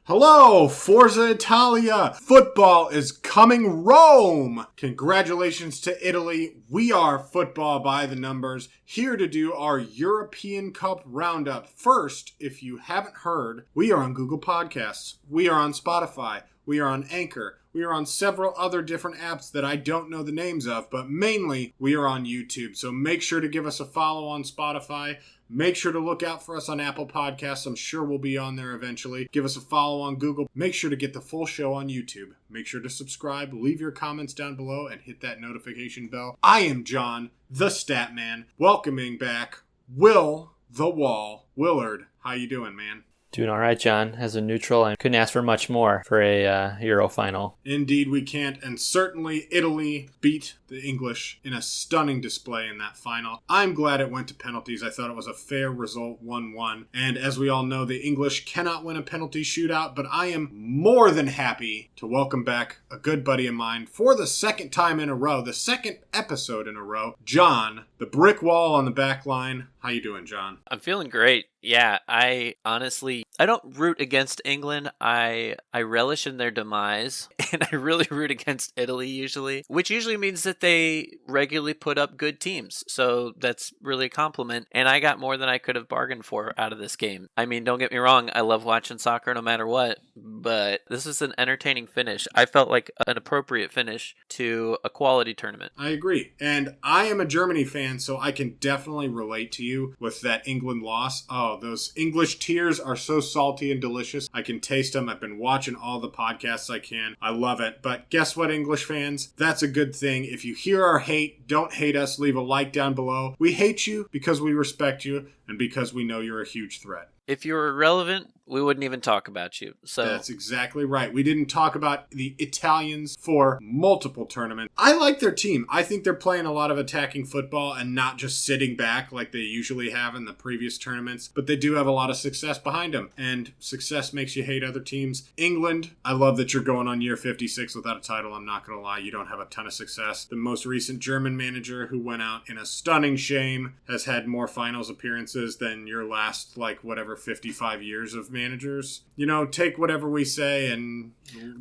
Hello, Forza Italia! Football is coming Rome! Congratulations to Italy. We are Football by the Numbers, here to do our European Cup Roundup. First, if you haven't heard, we are on Google Podcasts. We are on Spotify. We are on Anchor. We are on several other different apps that I don't know the names of, but mainly we are on YouTube. So make sure to give us a follow on Spotify. Make sure to look out for us on Apple Podcasts. I'm sure we'll be on there eventually. Give us a follow on Google. Make sure to get the full show on YouTube. Make sure to subscribe, leave your comments down below, and hit that notification bell. I am John, the Stat Man, welcoming back Will the Wall Willard. How you doing, man? Doing all right, John. As a neutral, I couldn't ask for much more for a Euro final. Indeed, we can't. And certainly Italy beat the English in a stunning display in that final. I'm glad it went to penalties. I thought it was a fair result, 1-1. And as we all know, the English cannot win a penalty shootout, but I am more than happy to welcome back a good buddy of mine for the second time in a row, the second episode in a row, John, the brick wall on the back line. How you doing, John? I'm feeling great. Yeah, I don't root against England. I relish in their demise, and I really root against Italy usually, which usually means that they regularly put up good teams. So that's really a compliment, and I got more than I could have bargained for out of this game. I mean, don't get me wrong, I love watching soccer no matter what, but this is an entertaining finish. I felt like an appropriate finish to a quality tournament. I agree, and I am a Germany fan, so I can definitely relate to you with that England loss. Oh, those English tears are so salty and delicious. I can taste them. I've been watching all the podcasts I can. I love it. But guess what, English fans? That's a good thing. If you hear our hate, don't hate us. Leave a like down below. We hate you because we respect you and because we know you're a huge threat. If you were irrelevant, we wouldn't even talk about you. So that's exactly right. We didn't talk about the Italians for multiple tournaments. I like their team. I think they're playing a lot of attacking football and not just sitting back like they usually have in the previous tournaments. But they do have a lot of success behind them. And success makes you hate other teams. England, I love that you're going on year 56 without a title. I'm not going to lie. You don't have a ton of success. The most recent German manager who went out in a stunning shame has had more finals appearances than your last, 55 years of managers. You know, take whatever we say and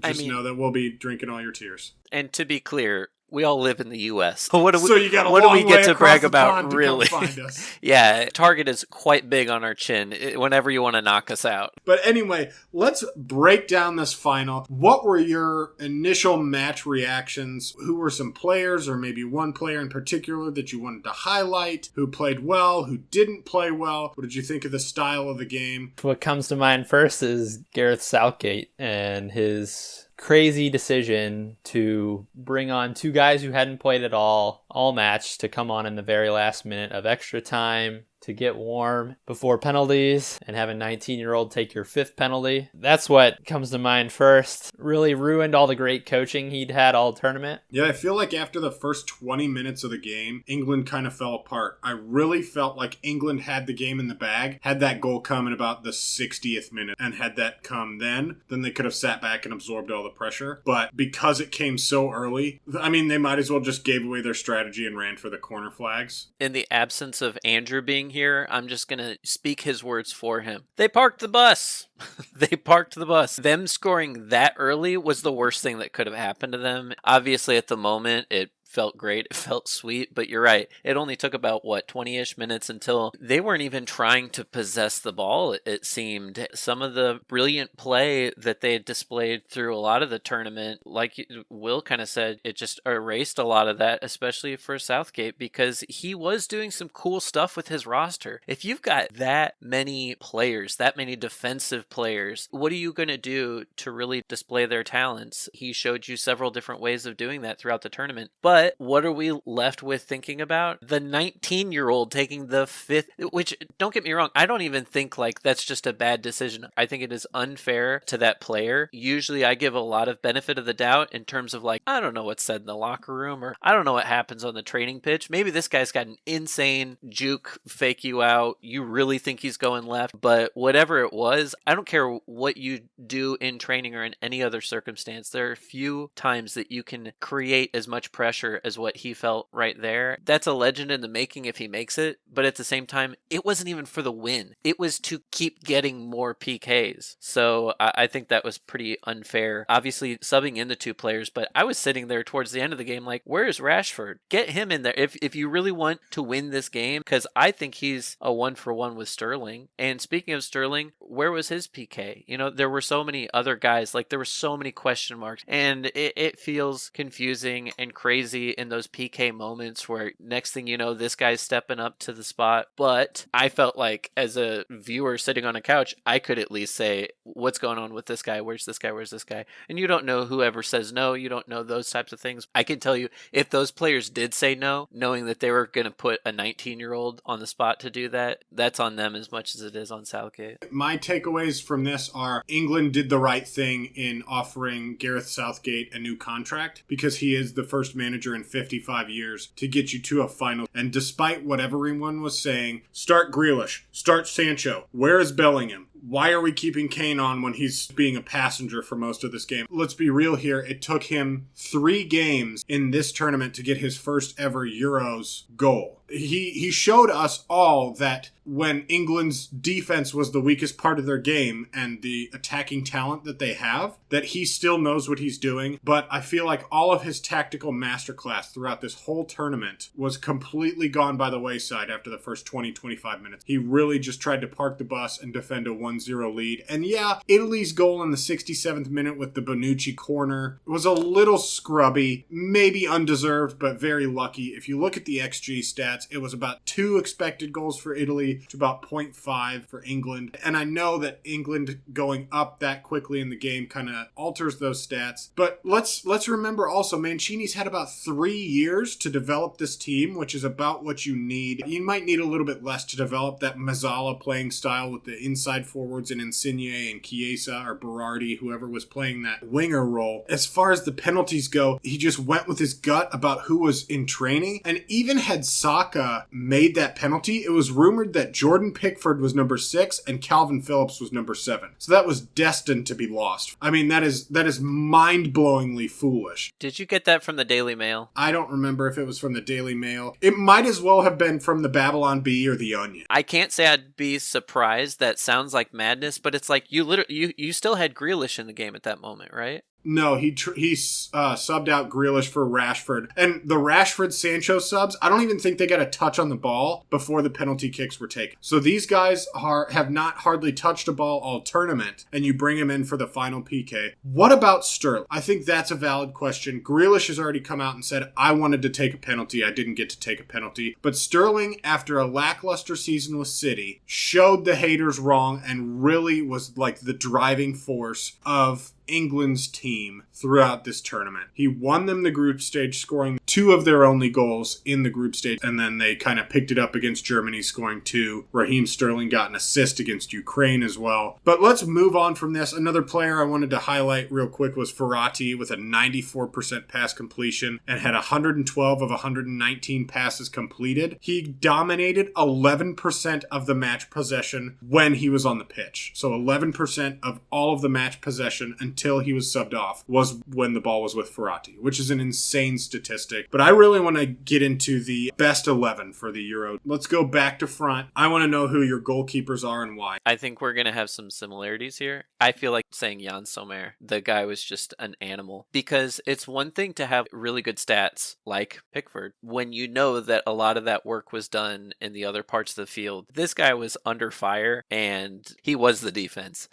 just know that we'll be drinking all your tears. And to be clear, we all live in the U.S. What do so you got what do we get to brag about, to really? Find us. Yeah, Target is quite big on our chin whenever you want to knock us out. But anyway, let's break down this final. What were your initial match reactions? Who were some players, or maybe one player in particular that you wanted to highlight? Who played well? Who didn't play well? What did you think of the style of the game? What comes to mind first is Gareth Southgate and his crazy decision to bring on two guys who hadn't played at all match to come on in the very last minute of extra time to get warm before penalties and have a 19-year-old take your fifth penalty. That's what comes to mind first. Really ruined all the great coaching he'd had all tournament. Yeah, I feel like after the first 20 minutes of the game, England kind of fell apart. I really felt like England had the game in the bag. Had that goal come in about the 60th minute and had that come then they could have sat back and absorbed all the pressure. But because it came so early, I mean, they might as well just gave away their strategy and ran for the corner flags. In the absence of Andrew being here, I'm just going to speak his words for him. They parked the bus. They parked the bus. Them scoring that early was the worst thing that could have happened to them. Obviously, at the moment, it felt great. It felt sweet, but you're right. It only took about, 20-ish minutes until they weren't even trying to possess the ball, it seemed. Some of the brilliant play that they had displayed through a lot of the tournament, like Will kind of said, it just erased a lot of that, especially for Southgate, because he was doing some cool stuff with his roster. If you've got that many players, that many defensive players, what are you going to do to really display their talents? He showed you several different ways of doing that throughout the tournament. But what are we left with thinking about? The 19-year-old taking the fifth, which, don't get me wrong, I don't even think that's just a bad decision. I think it is unfair to that player. Usually I give a lot of benefit of the doubt in terms of I don't know what's said in the locker room, or I don't know what happens on the training pitch. Maybe this guy's got an insane juke, fake you out. You really think he's going left, but whatever it was, I don't care what you do in training or in any other circumstance. There are few times that you can create as much pressure pressure as what he felt right there. That's a legend in the making if he makes it, but at the same time, it wasn't even for the win. It was to keep getting more PKs. So I think that was pretty unfair. Obviously, subbing in the two players, but I was sitting there towards the end of the game like, where is Rashford? Get him in there if you really want to win this game, because I think he's a 1-for-1 with Sterling. And speaking of Sterling, where was his PK? You know, there were so many other guys, like there were so many question marks, and it feels confusing and crazy in those PK moments where next thing you know, this guy's stepping up to the spot. But I felt like as a viewer sitting on a couch, I could at least say, what's going on with this guy? Where's this guy? Where's this guy? And you don't know whoever says no. You don't know those types of things. I can tell you, if those players did say no, knowing that they were going to put a 19-year-old on the spot to do that, that's on them as much as it is on Southgate. My takeaways from this are England did the right thing in offering Gareth Southgate a new contract because he is the first manager in 55 years to get you to a final. And despite what everyone was saying, start Grealish, start Sancho, where is Bellingham? Why are we keeping Kane on when he's being a passenger for most of this game? Let's be real here. It took him 3 games in this tournament to get his first ever Euros goal. He showed us all that when England's defense was the weakest part of their game and the attacking talent that they have, that he still knows what he's doing. But I feel like all of his tactical masterclass throughout this whole tournament was completely gone by the wayside after the first 20-25 minutes. He really just tried to park the bus and defend a 1-0 lead. And yeah, Italy's goal in the 67th minute with the Bonucci corner was a little scrubby, maybe undeserved, but very lucky. If you look at the XG stats, it was about 2 expected goals for Italy to about 0.5 for England. And I know that England going up that quickly in the game kind of alters those stats. But let's remember also, Mancini's had about 3 years to develop this team, which is about what you need. You might need a little bit less to develop that Mazzala playing style with the inside forwards and Insigne and Chiesa or Berardi, whoever was playing that winger role. As far as the penalties go, he just went with his gut about who was in training. And even had Saka made that penalty, it was rumored that Jordan Pickford was number 6 and Calvin Phillips was number 7. So that was destined to be lost. I mean, that is mind-blowingly foolish. Did you get that from the Daily Mail? I don't remember if it was from the Daily Mail. It might as well have been from the Babylon Bee or the Onion. I can't say I'd be surprised. That sounds like madness, but it's like you still had Grealish in the game at that moment, right? No, he subbed out Grealish for Rashford. And the Rashford-Sancho subs, I don't even think they got a touch on the ball before the penalty kicks were taken. So these guys have not hardly touched a ball all tournament, and you bring him in for the final PK. What about Sterling? I think that's a valid question. Grealish has already come out and said, I wanted to take a penalty. I didn't get to take a penalty. But Sterling, after a lackluster season with City, showed the haters wrong and really was like the driving force of England's team throughout this tournament. He won them the group stage, scoring 2 of their only goals in the group stage, and then they kind of picked it up against Germany, scoring 2. Raheem Sterling got an assist against Ukraine as well. But let's move on from this. Another player I wanted to highlight real quick was Verratti with a 94% pass completion and had 112 of 119 passes completed. He dominated 11% of the match possession when he was on the pitch. So 11% of all of the match possession until he was subbed off was when the ball was with Verratti, which is an insane statistic. But I really want to get into the best 11 for the Euro. Let's go back to front. I want to know who your goalkeepers are and why. I think we're going to have some similarities here. I feel like saying Jan Sommer. The guy was just an animal. Because it's one thing to have really good stats like Pickford when you know that a lot of that work was done in the other parts of the field. This guy was under fire and he was the defense.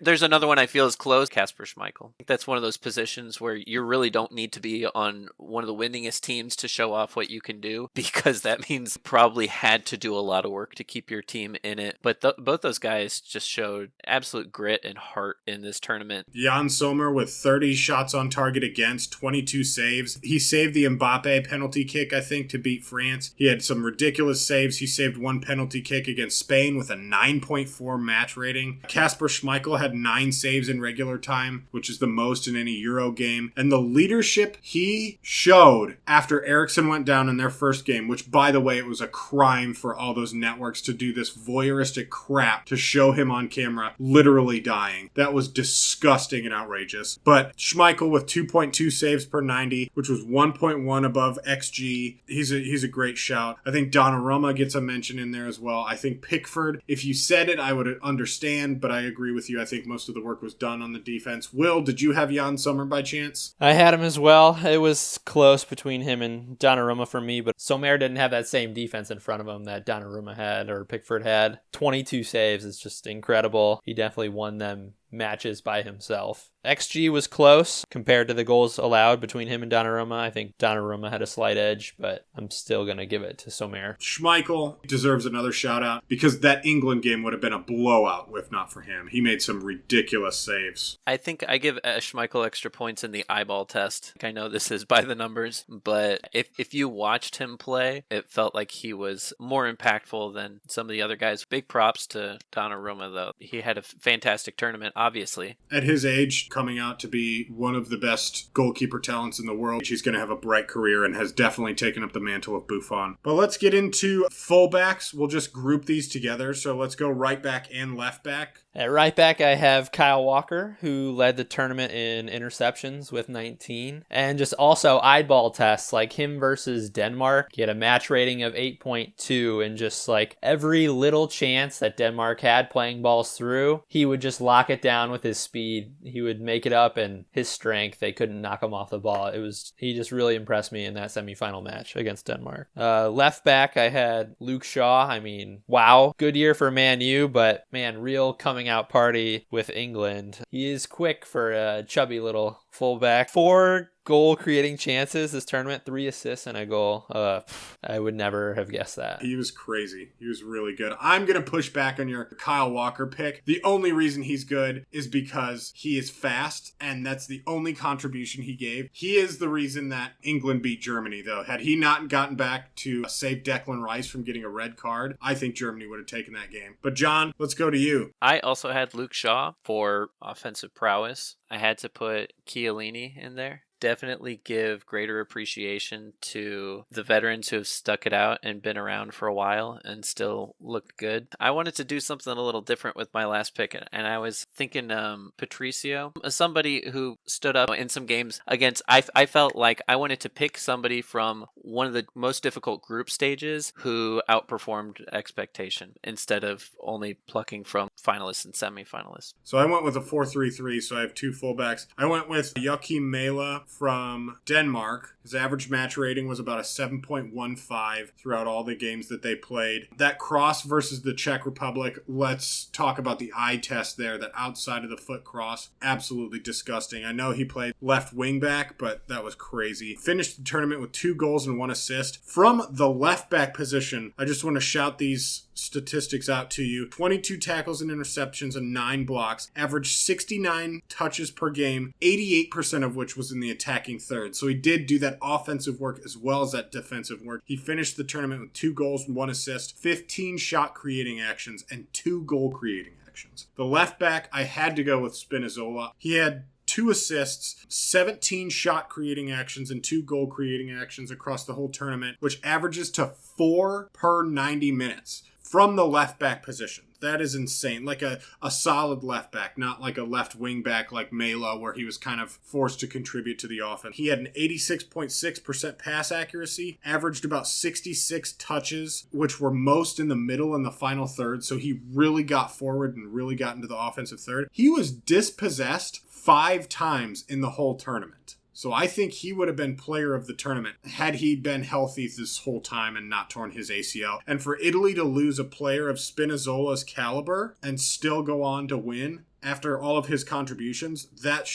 There's another one I feel is close, Kasper Schmeichel. I think that's one of those positions where you really don't need to be on one of the winningest teams to show off what you can do, because that means you probably had to do a lot of work to keep your team in it. But both those guys just showed absolute grit and heart in this tournament. Jan Sommer with 30 shots on target against, 22 saves. He saved the Mbappe penalty kick, I think, to beat France. He had some ridiculous saves. He saved 1 penalty kick against Spain with a 9.4 match rating. Kasper Schmeichel Schmeichel had 9 saves in regular time, which is the most in any Euro game. And the leadership he showed after Eriksson went down in their first game, which, by the way, it was a crime for all those networks to do this voyeuristic crap to show him on camera literally dying. That was disgusting and outrageous. But Schmeichel with 2.2 saves per 90, which was 1.1 above XG. He's a great shout. I think Donnarumma gets a mention in there as well. I think Pickford, if you said it, I would understand, but I agree with you. I think most of the work was done on the defense. Will, did you have Jan Sommer by chance? I had him as well. It was close between him and Donnarumma for me, but Sommer didn't have that same defense in front of him that Donnarumma had or Pickford had. 22 saves is just incredible. He definitely won them matches by himself. XG was close compared to the goals allowed between him and Donnarumma. I think Donnarumma had a slight edge, but I'm still going to give it to Sommer. Schmeichel deserves another shout out because that England game would have been a blowout if not for him. He made some ridiculous saves. I think I give Schmeichel extra points in the eyeball test. I know this is by the numbers, but if you watched him play, it felt like he was more impactful than some of the other guys. Big props to Donnarumma, though. He had a fantastic tournament, obviously. At his age, coming out to be one of the best goalkeeper talents in the world, he's going to have a bright career and has definitely taken up the mantle of Buffon. But let's get into fullbacks. We'll just group these together. So let's go right back and left back. At right back, I have Kyle Walker, who led the tournament in interceptions with 19. And just also eyeball tests, like him versus Denmark. He had a match rating of 8.2, and just like every little chance that Denmark had playing balls through, he would just lock it down with his speed. He would make it up, and his strength, they couldn't knock him off the ball. He just really impressed me in that semifinal match against Denmark. Left back, I had Luke Shaw. I mean, wow. Good year for Man U, but man, real coming out party with England. He is quick for a chubby little fullback. 4 goal creating chances this tournament, 3 assists and a goal. I would never have guessed that. He was crazy. He was really good. I'm going to push back on your Kyle Walker pick. The only reason he's good is because he is fast, and that's the only contribution he gave. He is the reason that England beat Germany, though. Had he not gotten back to save Declan Rice from getting a red card, I think Germany would have taken that game. But John, let's go to you. I also had Luke Shaw for offensive prowess. I had to put Chiellini in there. Definitely give greater appreciation to the veterans who have stuck it out and been around for a while and still looked good. I wanted to do something a little different with my last pick, and I was thinking Patricio, somebody who stood up in some games against, I felt like I wanted to pick somebody from one of the most difficult group stages who outperformed expectation instead of only plucking from finalists and semifinalists. So I went with a 4-3-3, so I have 2 fullbacks. I went with Joachim Mela from Denmark. His average match rating was about a 7.15 throughout all the games that they played. That cross versus the Czech Republic, let's talk about the eye test there. That outside of the foot cross, absolutely disgusting. I know he played left wing back, but that was crazy. Finished the tournament with 2 goals and 1 assist. From the left back position, I just want to shout these statistics out to you. 22 tackles and interceptions and 9 blocks. Averaged 69 touches per game, 88% of which was in the attacking third. So he did do that offensive work as well as that defensive work. He finished the tournament with 2 goals and 1 assist, 15 shot creating actions, and 2 goal creating actions. The left back, I had to go with Spinazzola. He had 2 assists, 17 shot creating actions, and 2 goal creating actions across the whole tournament, which averages to 4 per 90 minutes from the left back position. That is insane. Like a solid left back, not like a left wing back like Mela, where he was kind of forced to contribute to the offense. He had an 86.6% pass accuracy, averaged about 66 touches, which were most in the middle and the final third. So he really got forward and really got into the offensive third. He was dispossessed 5 times in the whole tournament. So I think he would have been player of the tournament had he been healthy this whole time and not torn his ACL. And for Italy to lose a player of Spinazzola's caliber and still go on to win after all of his contributions, that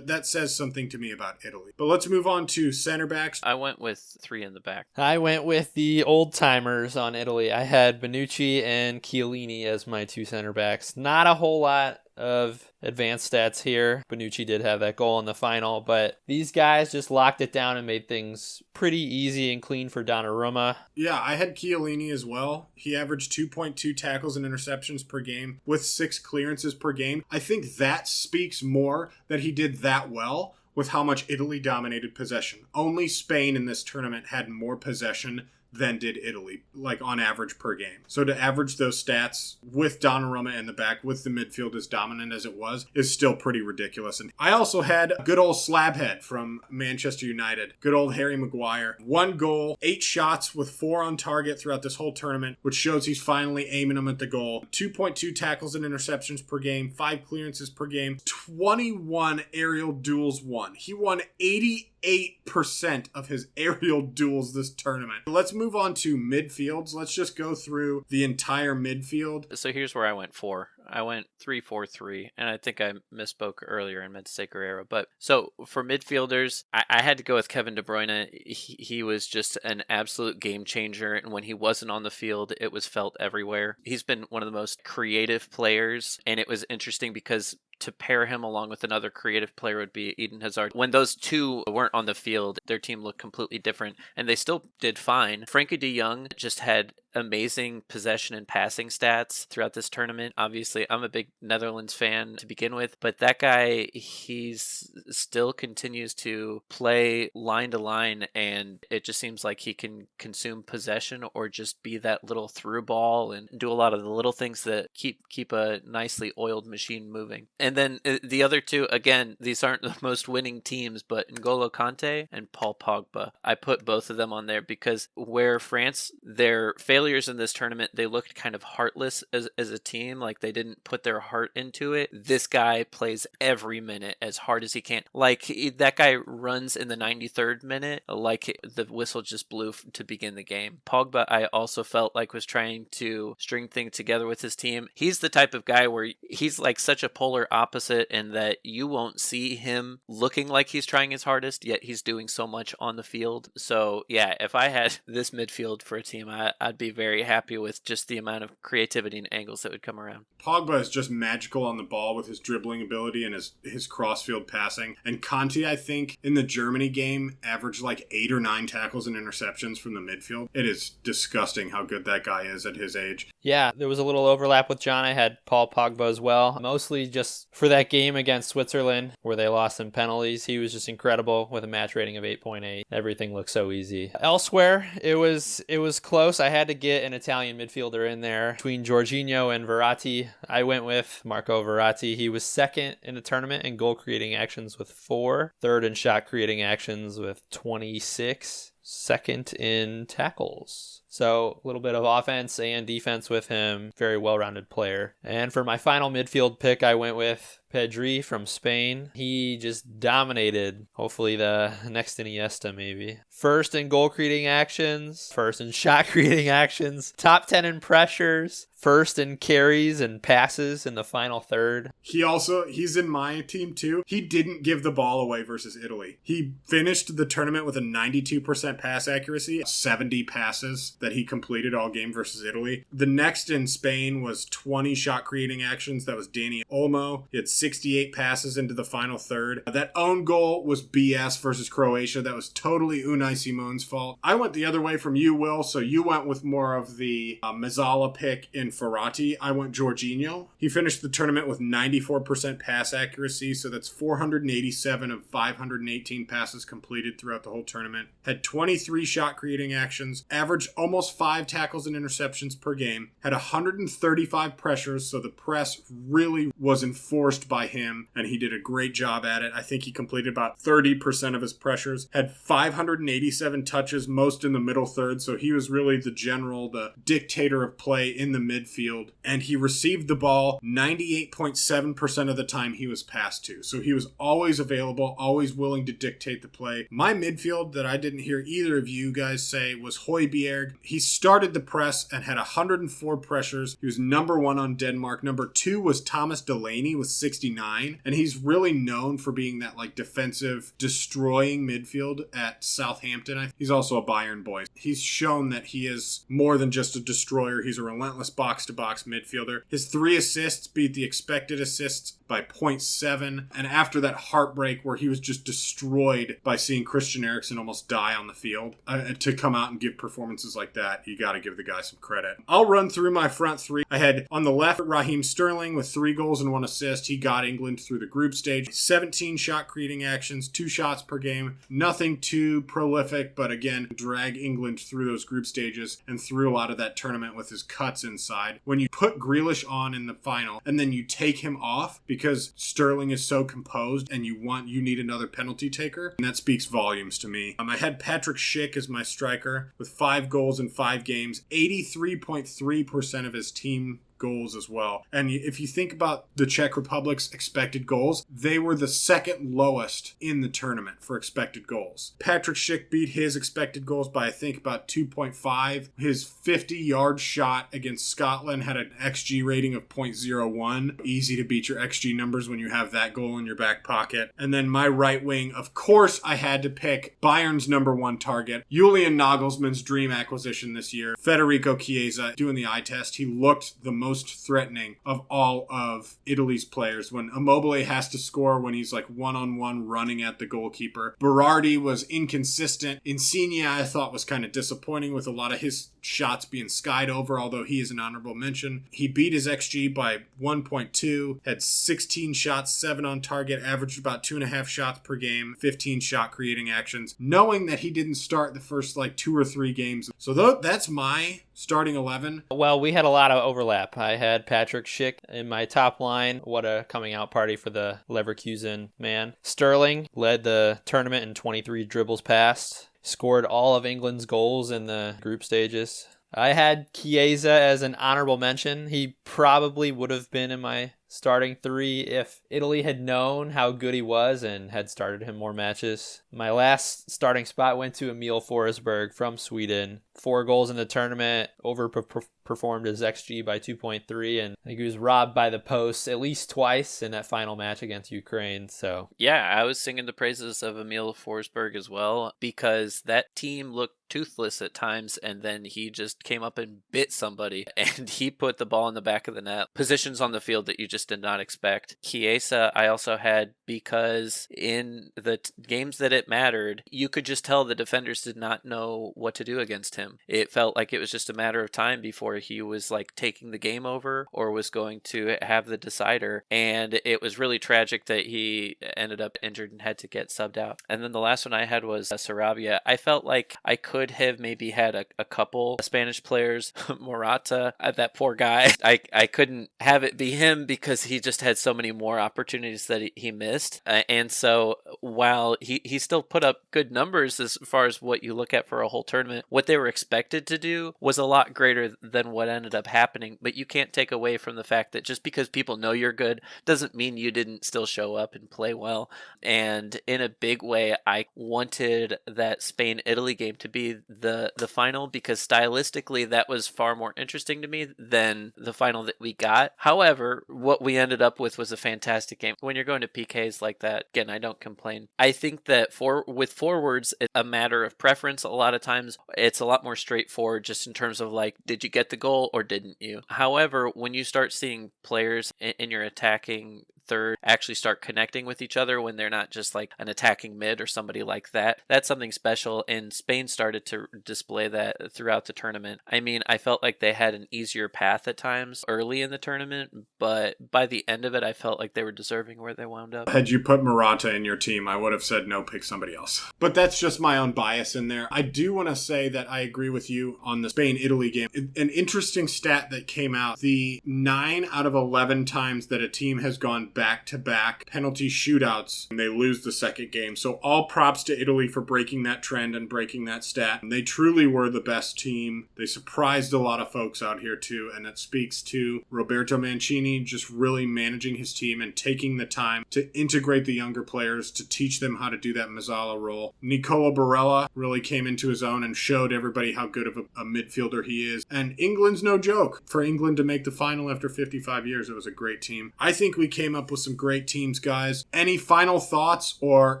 says something to me about Italy. But let's move on to center backs. I went with 3 in the back. I went with the old timers on Italy. I had Bonucci and Chiellini as my 2 center backs. Not a whole lot of advanced stats here. Bonucci did have that goal in the final, but these guys just locked it down and made things pretty easy and clean for Donnarumma. Yeah, I had Chiellini as well. He averaged 2.2 tackles and interceptions per game with 6 clearances per game. I think that speaks more that he did that well with how much Italy dominated possession. Only Spain in this tournament had more possession than did Italy, like on average per game. So to average those stats with Donnarumma in the back, with the midfield as dominant as it was, is still pretty ridiculous. And I also had good old Slabhead from Manchester United, good old Harry Maguire. 1 goal, 8 shots with 4 on target throughout this whole tournament, which shows he's finally aiming them at the goal. 2.2 tackles and interceptions per game, 5 clearances per game, 21 aerial duels won. He won 88% of his aerial duels this tournament. Let's move on to midfields. Let's just go through the entire midfield. So here's where I went 4. I went 3-4-3, and I think I misspoke earlier and meant to say Guerrero. But so for midfielders, I had to go with Kevin De Bruyne. He was just an absolute game changer, and when he wasn't on the field, it was felt everywhere. He's been one of the most creative players, and it was interesting because to pair him along with another creative player would be Eden Hazard. When those two weren't on the field, their team looked completely different, and they still did fine. Frankie de Jong just had amazing possession and passing stats throughout this tournament. Obviously, I'm a big Netherlands fan to begin with, but that guy, he's still continues to play line to line, and it just seems like he can consume possession or just be that little through ball and do a lot of the little things that keep a nicely oiled machine moving. And then the other two, again, these aren't the most winning teams, but N'Golo Kante and Paul Pogba. I put both of them on there because where France, their failures in this tournament, they looked kind of heartless as a team, like they didn't put their heart into it. This guy plays every minute as hard as he can. Like that guy runs in the 93rd minute like the whistle just blew to begin the game. Pogba, I also felt like was trying to string things together with his team. He's the type of guy where he's like such a polar opposite in that you won't see him looking like he's trying his hardest, yet he's doing so much on the field. So yeah, if I had this midfield for a team, I'd be very happy with just the amount of creativity and angles that would come around. Pogba is just magical on the ball with his dribbling ability and his cross-field passing. And Conte, I think, in the Germany game, averaged like 8 or 9 tackles and interceptions from the midfield. It is disgusting how good that guy is at his age. Yeah, there was a little overlap with John. I had Paul Pogba as well. Mostly just for that game against Switzerland where they lost in penalties. He was just incredible with a match rating of 8.8. Everything looked so easy. Elsewhere, it was close. I had to get an Italian midfielder in there between Jorginho and Verratti. I went with Marco Verratti. He was second in the tournament in goal creating actions with 4, third in shot creating actions with 26, second in tackles. So a little bit of offense and defense with him. Very well-rounded player. And for my final midfield pick, I went with Pedri from Spain. He just dominated. Hopefully the next Iniesta maybe. First in goal creating actions. First in shot creating actions. Top 10 in pressures. First in carries and passes in the final third. He's in my team too. He didn't give the ball away versus Italy. He finished the tournament with a 92% pass accuracy, 70 passes that he completed all game versus Italy. The next in Spain was 20 shot creating actions. That was Dani Olmo. He had 68 passes into the final third. That own goal was BS versus Croatia. That was totally Unai Simone's fault. I went the other way from you, Will, so you went with more of the Mazzala pick in Verratti. I went Jorginho. He finished the tournament with 94% pass accuracy, so that's 487 of 518 passes completed throughout the whole tournament. Had 23 shot creating actions, averaged almost 5 tackles and interceptions per game, had 135 pressures, so the press really was enforced by him, and he did a great job at it. I think he completed about 30% of his pressures, had 587 touches, most in the middle third, so he was really the general, the dictator of play in the midfield, and he received the ball 98.7% of the time he was passed to, so he was always available, always willing to dictate the play. My midfield that I didn't hear either of you guys say was Højbjerg, He started the press and had 104 pressures. He was number 1 on Denmark. Number 2 was Thomas Delaney with 69. And he's really known for being that like defensive destroying midfield at Southampton. He's also a Bayern boy. He's shown that he is more than just a destroyer. He's a relentless box-to-box midfielder. His 3 assists beat the expected assists by 0.7. And after that heartbreak where he was just destroyed by seeing Christian Eriksen almost die on the field, to come out and give performances like that, you got to give the guy some credit. I'll run through my front 3. I had on the left Raheem Sterling with 3 goals and 1 assist. He got England through the group stage. 17 shot creating actions, 2 shots per game. Nothing too prolific, but again, drag England through those group stages and through a lot of that tournament with his cuts inside. When you put Grealish on in the final and then you take him off because Sterling is so composed and you need another penalty taker, and that speaks volumes to me. I had Patrick Schick as my striker with 5 goals in 5 games, 83.3% of his team goals as well. And if you think about the Czech Republic's expected goals, they were the second lowest in the tournament for expected goals. Patrick Schick beat his expected goals by I think about 2.5. His 50-yard shot against Scotland had an XG rating of 0.01. Easy to beat your XG numbers when you have that goal in your back pocket. And then my right wing, of course I had to pick Bayern's number 1 target, Julian Nagelsmann's dream acquisition this year, Federico Chiesa. Doing the eye test, he looked the most threatening of all of Italy's players. When Immobile has to score when he's like one-on-one running at the goalkeeper. Berardi was inconsistent. Insigne I thought was kind of disappointing with a lot of his shots being skied over, although he is an honorable mention. He beat his XG by 1.2, had 16 shots, 7 on target, averaged about 2.5 shots per game, 15 shot creating actions, knowing that he didn't start the first like 2 or 3 games. So that's my starting 11. Well, we had a lot of overlap. I had Patrick Schick in my top line. What a coming out party for the Leverkusen man. Sterling led the tournament in 23 dribbles passed. Scored all of England's goals in the group stages. I had Chiesa as an honorable mention. He probably would have been in my starting 3 if Italy had known how good he was and had started him more matches. My last starting spot went to Emil Forsberg from Sweden. 4 goals in the tournament, overperformed his XG by 2.3, and I think he was robbed by the post at least twice in that final match against Ukraine. So yeah, I was singing the praises of Emil Forsberg as well, because that team looked toothless at times, and then he just came up and bit somebody, and he put the ball in the back of the net. Positions on the field that you just did not expect. Chiesa I also had because in the games that it mattered, you could just tell the defenders did not know what to do against him. It felt like it was just a matter of time before he was like taking the game over or was going to have the decider, and it was really tragic that he ended up injured and had to get subbed out. And then the last one I had was Sarabia. I felt like I could have maybe had a couple Spanish players. Morata, that poor guy, I couldn't have it be him because he just had so many more opportunities that he missed. And so while he still put up good numbers as far as what you look at for a whole tournament, what they were expected to do was a lot greater than what ended up happening. But you can't take away from the fact that just because people know you're good doesn't mean you didn't still show up and play well. And in a big way, I wanted that Spain-Italy game to be the final, because stylistically that was far more interesting to me than the final that we got. However, what we ended up with was a fantastic game. When you're going to PKs like that, again, I don't complain. I think that with forwards, it's a matter of preference. A lot of times it's a lot more straightforward just in terms of like, did you get the goal or didn't you? However, when you start seeing players in your attacking third actually start connecting with each other when they're not just like an attacking mid or somebody like that, that's something special, and Spain started to display that throughout the tournament. I mean, I felt like they had an easier path at times early in the tournament, but by the end of it, I felt like they were deserving where they wound up. Had you put Morata in your team, I would have said no, pick somebody else. But that's just my own bias in there. I do want to say that I agree with you on the Spain-Italy game. An interesting stat that came out, the 9 out of 11 times that a team has gone back-to-back penalty shootouts, and they lose the second game. So all props to Italy for breaking that trend and breaking that stat. And they truly were the best team. They surprised a lot of folks out here too, and it speaks to Roberto Mancini just really managing his team and taking the time to integrate the younger players, to teach them how to do that Mazzala role. Nicola Barella really came into his own and showed everybody how good of a midfielder he is. And England's no joke. For England to make the final after 55 years, it was a great team. I think we came up with some great teams, guys. Any final thoughts or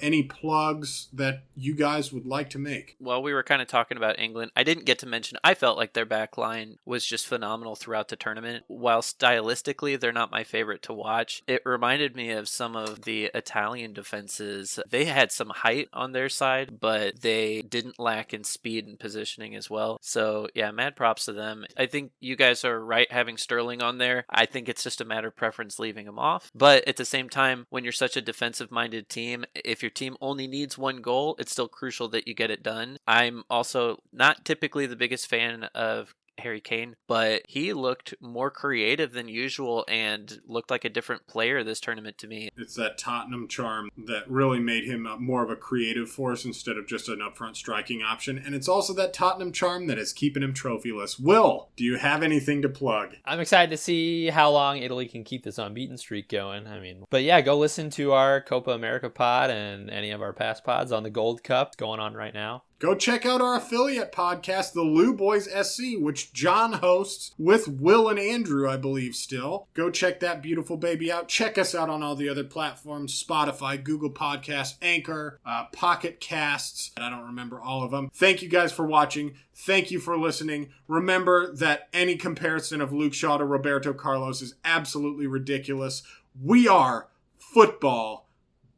any plugs that you guys would like to make? Well, we were kind of talking about England. I didn't get to mention, I felt like their back line was just phenomenal throughout the tournament. While stylistically, they're not my favorite to watch, it reminded me of some of the Italian defenses. They had some height on their side, but they didn't lack in speed and positioning as well. So yeah, mad props to them. I think you guys are right having Sterling on there. I think it's just a matter of preference leaving him off. But at the same time, when you're such a defensive-minded team, if your team only needs one goal, it's still crucial that you get it done. I'm also not typically the biggest fan of Harry Kane, but he looked more creative than usual and looked like a different player this tournament to me. It's that Tottenham charm that really made him more of a creative force instead of just an upfront striking option. And it's also that Tottenham charm that is keeping him trophyless. Will, do you have anything to plug? I'm excited to see how long Italy can keep this unbeaten streak going. But yeah, go listen to our Copa America pod and any of our past pods on the Gold Cup going on right now. Go check out our affiliate podcast, the Lou Boys SC, which John hosts with Will and Andrew, I believe, still. Go check that beautiful baby out. Check us out on all the other platforms, Spotify, Google Podcasts, Anchor, Pocket Casts. I don't remember all of them. Thank you guys for watching. Thank you for listening. Remember that any comparison of Luke Shaw to Roberto Carlos is absolutely ridiculous. We are football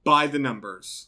by the numbers.